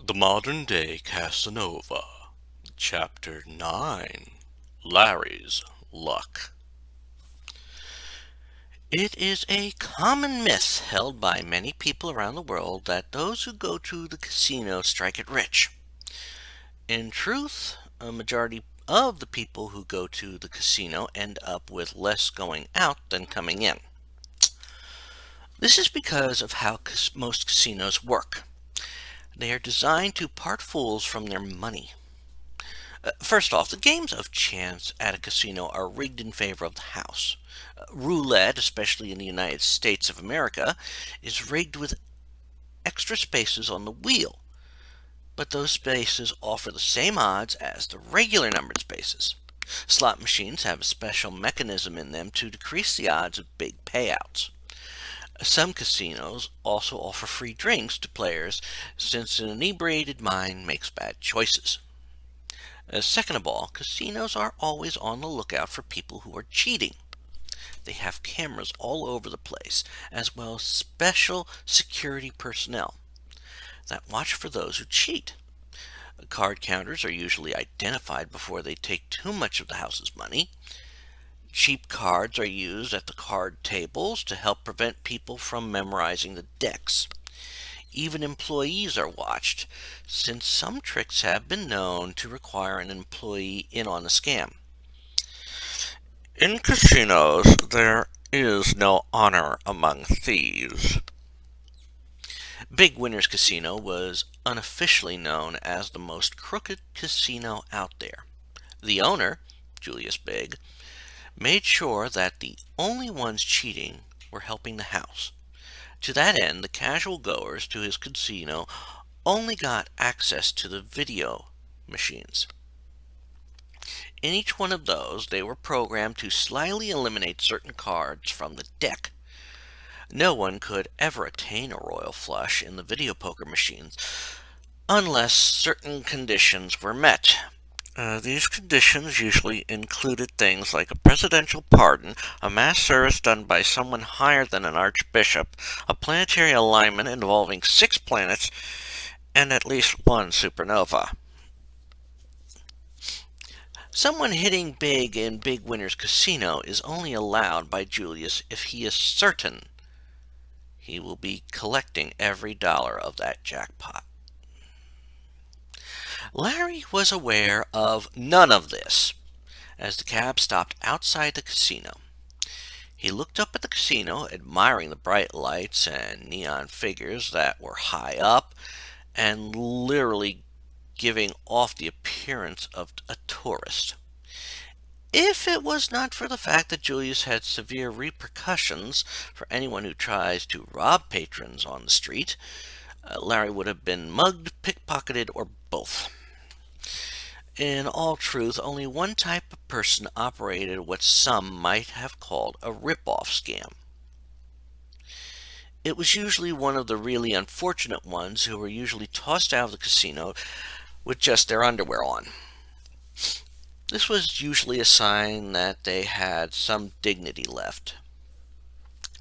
The Modern Day Casanova, Chapter 9, Larry's Luck. It is a common myth held by many people around the world that those who go to the casino strike it rich. In truth, a majority of the people who go to the casino end up with less going out than coming in. This is because of how most casinos work. They are designed to part fools from their money. First off, the games of chance at a casino are rigged in favor of the house. Roulette, especially in the United States of America, is rigged with extra spaces on the wheel, but those spaces offer the same odds as the regular numbered spaces. Slot machines have a special mechanism in them to decrease the odds of big payouts. Some casinos also offer free drinks to players, since an inebriated mind makes bad choices. Second of all, casinos are always on the lookout for people who are cheating. They have cameras all over the place, as well as special security personnel that watch for those who cheat. Card counters are usually identified before they take too much of the house's money. Cheap cards are used at the card tables to help prevent people from memorizing the decks. Even employees are watched, since some tricks have been known to require an employee in on the scam. In casinos, there is no honor among thieves. Big Winners Casino was unofficially known as the most crooked casino out there. The owner, Julius Big, made sure that the only ones cheating were helping the house. To that end, the casual goers to his casino only got access to the video machines. In each one of those, they were programmed to slyly eliminate certain cards from the deck. No one could ever attain a royal flush in the video poker machines unless certain conditions were met. These conditions usually included things like a presidential pardon, a mass service done by someone higher than an archbishop, a planetary alignment involving 6 planets, and at least one supernova. Someone hitting big in Big Winners Casino is only allowed by Julius if he is certain he will be collecting every dollar of that jackpot. Larry was aware of none of this as the cab stopped outside the casino. He looked up at the casino, admiring the bright lights and neon figures that were high up and literally giving off the appearance of a tourist. If it was not for the fact that Julius had severe repercussions for anyone who tries to rob patrons on the street, Larry would have been mugged, pickpocketed, or both. In all truth, only one type of person operated what some might have called a rip-off scam. It was usually one of the really unfortunate ones who were usually tossed out of the casino with just their underwear on. This was usually a sign that they had some dignity left.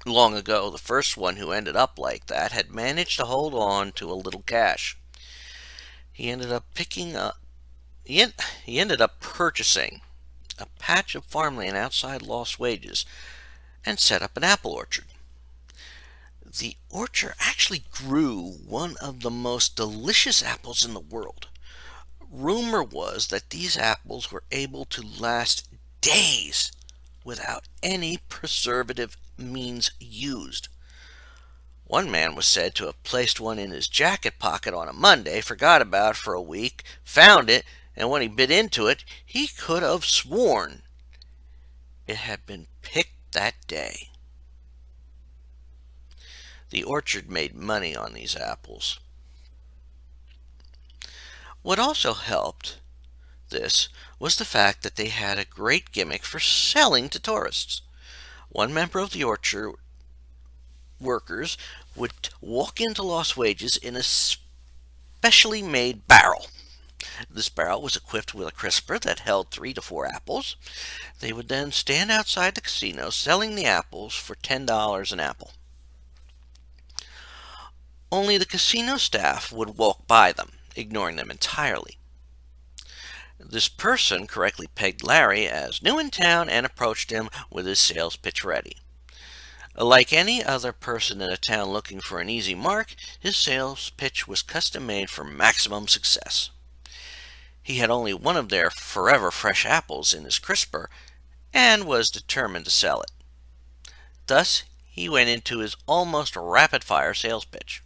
Long ago, the first one who ended up like that had managed to hold on to a little cash. He ended up purchasing a patch of farmland outside Lost Wages and set up an apple orchard. The orchard actually grew one of the most delicious apples in the world. Rumor was that these apples were able to last days without any preservative means used. One man was said to have placed one in his jacket pocket on a Monday, forgot about it for a week, found it, and when he bit into it, he could have sworn it had been picked that day. The orchard made money on these apples. What also helped this was the fact that they had a great gimmick for selling to tourists. One member of the orchard workers would walk into Lost Wages in a specially made barrel. This barrel was equipped with a crisper that held 3 to 4 apples. They would then stand outside the casino selling the apples for $10 an apple. Only the casino staff would walk by them. ignoring them entirely. This person correctly pegged Larry as new in town and approached him with his sales pitch ready. Like any other person in a town looking for an easy mark, his sales pitch was custom made for maximum success. He had only one of their forever fresh apples in his crisper and was determined to sell it. Thus, he went into his almost rapid-fire sales pitch.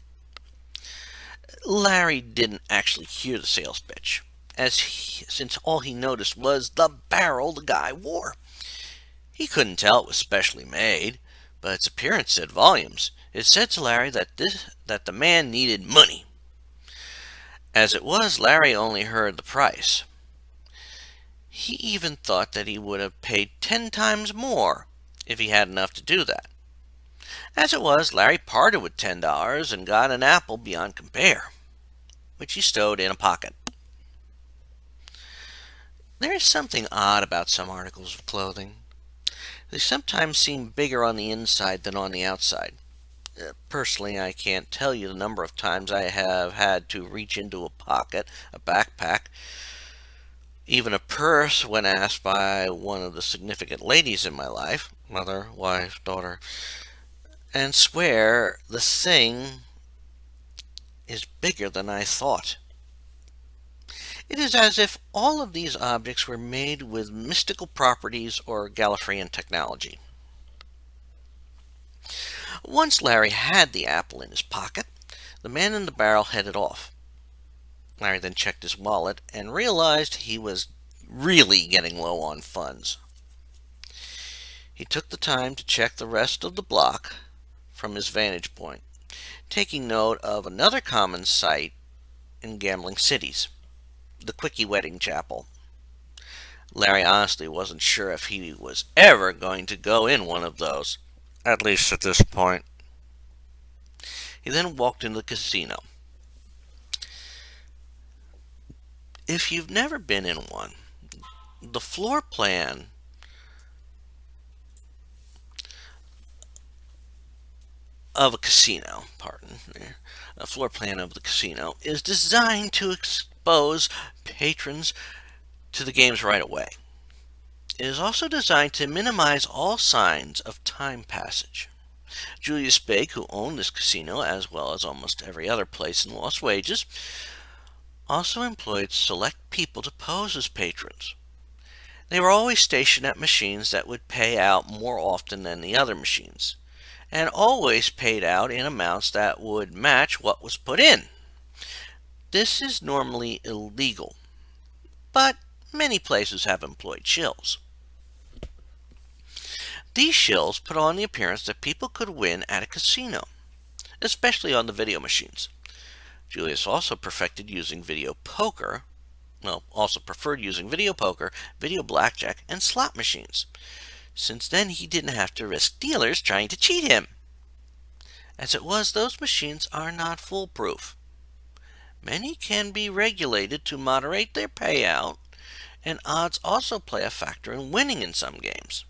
Larry didn't actually hear the sales pitch, since all he noticed was the barrel the guy wore. He couldn't tell it was specially made, but its appearance said volumes. It said to Larry that the man needed money. As it was, Larry only heard the price. He even thought that he would have paid 10 times more if he had enough to do that. As it was, Larry parted with $10 and got an apple beyond compare, which he stowed in a pocket. There is something odd about some articles of clothing. They sometimes seem bigger on the inside than on the outside. Personally, I can't tell you the number of times I have had to reach into a pocket, a backpack, even a purse when asked by one of the significant ladies in my life, mother, wife, daughter, and swear the thing is bigger than I thought. It is as if all of these objects were made with mystical properties or Gallifreyan technology. Once Larry had the apple in his pocket, the man in the barrel headed off. Larry then checked his wallet and realized he was really getting low on funds. He took the time to check the rest of the block from his vantage point, taking note of another common sight in gambling cities, the Quickie Wedding Chapel. Larry honestly wasn't sure if he was ever going to go in one of those, at least at this point. He then walked into the casino. If you've never been in one, the floor plan of a casino, a floor plan of the casino is designed to expose patrons to the games right away. It is also designed to minimize all signs of time passage. Julius Big, who owned this casino as well as almost every other place in Lost Wages, also employed select people to pose as patrons. They were always stationed at machines that would pay out more often than the other machines, and always paid out in amounts that would match what was put in. This is normally illegal, but many places have employed shills. These shills put on the appearance that people could win at a casino, especially on the video machines. Julius also preferred using video poker, video blackjack, and slot machines, since then he didn't have to risk dealers trying to cheat him. As it was, those machines are not foolproof. Many can be regulated to moderate their payout, and odds also play a factor in winning in some games.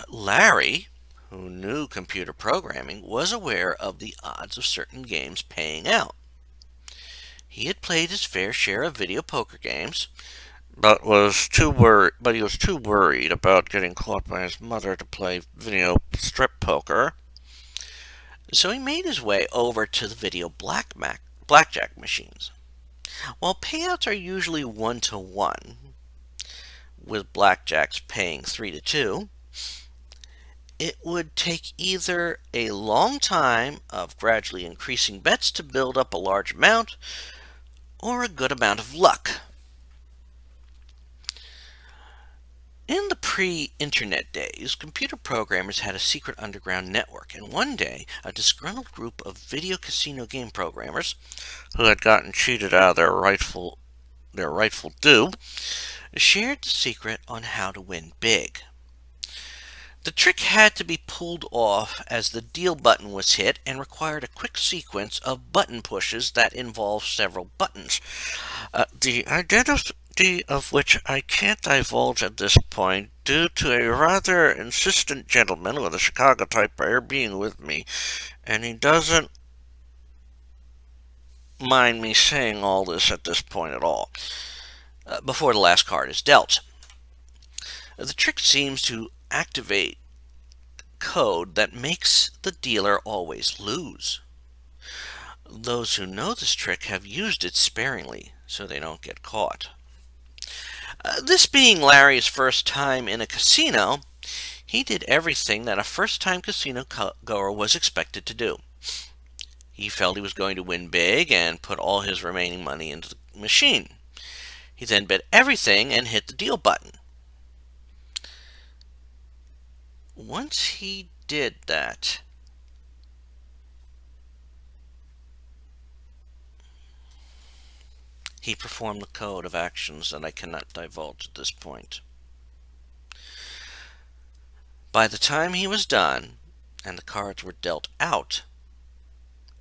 Larry, who knew computer programming, was aware of the odds of certain games paying out. He had played his fair share of video poker games, but he was too worried about getting caught by his mother to play video strip poker. So he made his way over to the video blackjack machines. While payouts are usually 1-to-1, with blackjacks paying 3-to-2, it would take either a long time of gradually increasing bets to build up a large amount, or a good amount of luck. In the pre-internet days, computer programmers had a secret underground network, and one day a disgruntled group of video casino game programmers, who had gotten cheated out of their rightful due, shared the secret on how to win big. The trick had to be pulled off as the deal button was hit and required a quick sequence of button pushes that involved several buttons. The identity of which I can't divulge at this point due to a rather insistent gentleman with a Chicago typewriter being with me, and he doesn't mind me saying all this at this point at all. Before the last card is dealt. The trick seems to activate code that makes the dealer always lose. Those who know this trick have used it sparingly so they don't get caught. This being Larry's first time in a casino, he did everything that a first-time casino goer was expected to do. He felt he was going to win big and put all his remaining money into the machine. He then bet everything and hit the deal button. Once he did that, he performed the code of actions that I cannot divulge at this point. By the time he was done and the cards were dealt out,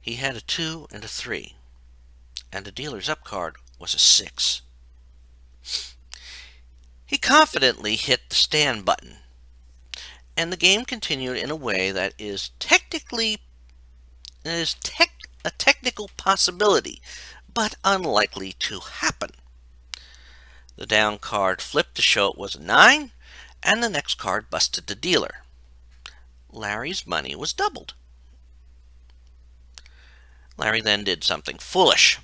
he had a 2 and a 3, and the dealer's up card was a 6. He confidently hit the stand button, and the game continued in a way that is a technical possibility, but unlikely to happen. The down card flipped to show it was a 9, and the next card busted the dealer. Larry's money was doubled. Larry then did something foolish.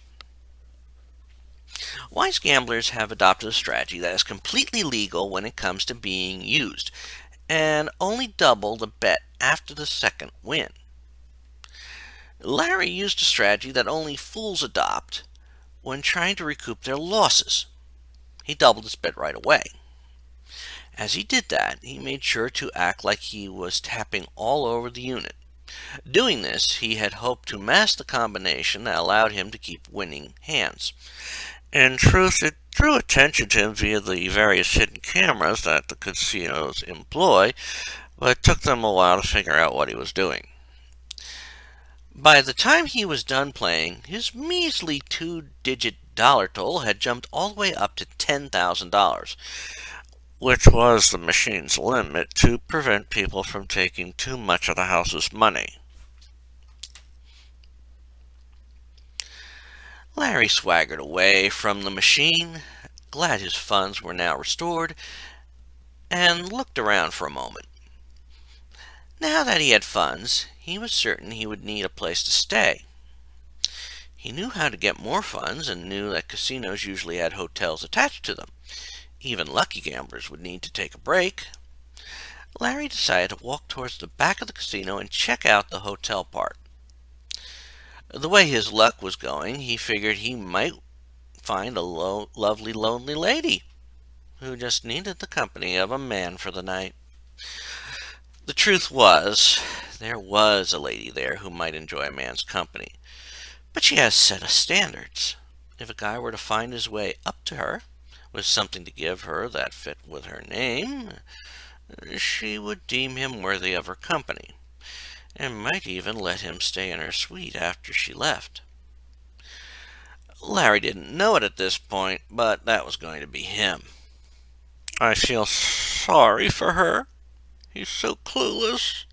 Wise gamblers have adopted a strategy that is completely legal when it comes to being used, and only double the bet after the second win. Larry used a strategy that only fools adopt when trying to recoup their losses. He doubled his bet right away. As he did that, he made sure to act like he was tapping all over the unit. Doing this, he had hoped to mask the combination that allowed him to keep winning hands. In truth, it drew attention to him via the various hidden cameras that the casinos employ, but it took them a while to figure out what he was doing. By the time he was done playing, his measly 2-digit dollar total had jumped all the way up to $10,000, which was the machine's limit to prevent people from taking too much of the house's money. Larry swaggered away from the machine, glad his funds were now restored, and looked around for a moment. Now that he had funds, he was certain he would need a place to stay. He knew how to get more funds and knew that casinos usually had hotels attached to them. Even lucky gamblers would need to take a break. Larry decided to walk towards the back of the casino and check out the hotel part. The way his luck was going, he figured he might find a lovely, lonely lady who just needed the company of a man for the night. The truth was, there was a lady there who might enjoy a man's company, but she has set of standards. If a guy were to find his way up to her with something to give her that fit with her name, she would deem him worthy of her company, and might even let him stay in her suite after she left. Larry didn't know it at this point, but that was going to be him. "I feel sorry for her. He's so clueless,"